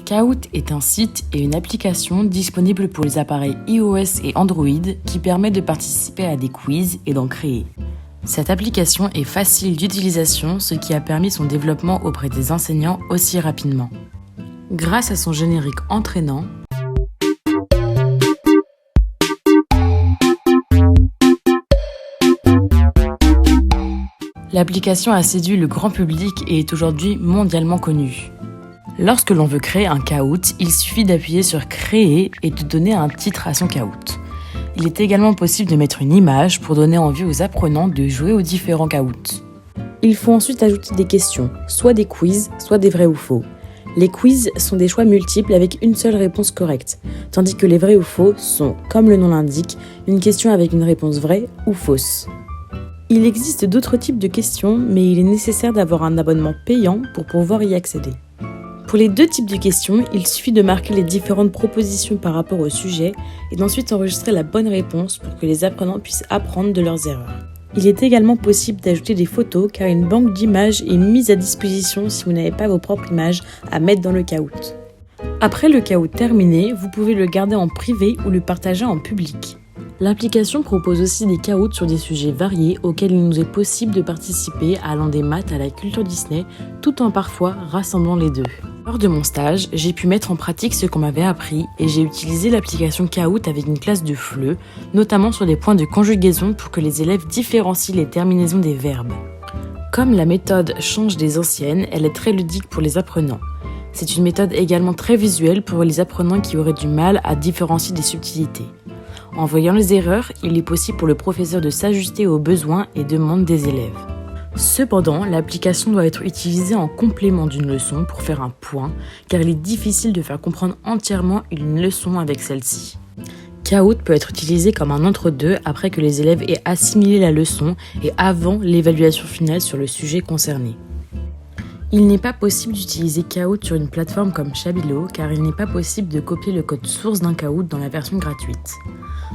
Kahoot est un site et une application disponible pour les appareils iOS et Android qui permet de participer à des quiz et d'en créer. Cette application est facile d'utilisation, ce qui a permis son développement auprès des enseignants aussi rapidement. Grâce à son générique entraînant, l'application a séduit le grand public et est aujourd'hui mondialement connue. Lorsque l'on veut créer un Kahoot, il suffit d'appuyer sur « Créer » et de donner un titre à son Kahoot. Il est également possible de mettre une image pour donner envie aux apprenants de jouer aux différents Kahoots. Il faut ensuite ajouter des questions, soit des quiz, soit des vrais ou faux. Les quiz sont des choix multiples avec une seule réponse correcte, tandis que les vrais ou faux sont, comme le nom l'indique, une question avec une réponse vraie ou fausse. Il existe d'autres types de questions, mais il est nécessaire d'avoir un abonnement payant pour pouvoir y accéder. Pour les deux types de questions, il suffit de marquer les différentes propositions par rapport au sujet et d'ensuite enregistrer la bonne réponse pour que les apprenants puissent apprendre de leurs erreurs. Il est également possible d'ajouter des photos car une banque d'images est mise à disposition si vous n'avez pas vos propres images à mettre dans le Kahoot. Après le Kahoot terminé, vous pouvez le garder en privé ou le partager en public. L'application propose aussi des Kahoots sur des sujets variés auxquels il nous est possible de participer allant des maths à la culture Disney, tout en parfois rassemblant les deux. Lors de mon stage, j'ai pu mettre en pratique ce qu'on m'avait appris et j'ai utilisé l'application Kahoot avec une classe de FLE, notamment sur les points de conjugaison pour que les élèves différencient les terminaisons des verbes. Comme la méthode change des anciennes, elle est très ludique pour les apprenants. C'est une méthode également très visuelle pour les apprenants qui auraient du mal à différencier des subtilités. En voyant les erreurs, il est possible pour le professeur de s'ajuster aux besoins et demandes des élèves. Cependant, l'application doit être utilisée en complément d'une leçon pour faire un point, car il est difficile de faire comprendre entièrement une leçon avec celle-ci. Kahoot peut être utilisé comme un entre-deux après que les élèves aient assimilé la leçon et avant l'évaluation finale sur le sujet concerné. Il n'est pas possible d'utiliser Kahoot sur une plateforme comme Shabilo car il n'est pas possible de copier le code source d'un Kahoot dans la version gratuite.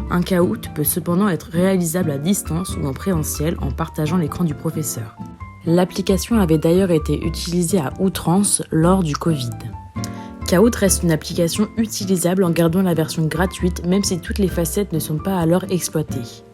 Un Kahoot peut cependant être réalisable à distance ou en présentiel en partageant l'écran du professeur. L'application avait d'ailleurs été utilisée à outrance lors du Covid. Kahoot reste une application utilisable en gardant la version gratuite même si toutes les facettes ne sont pas alors exploitées.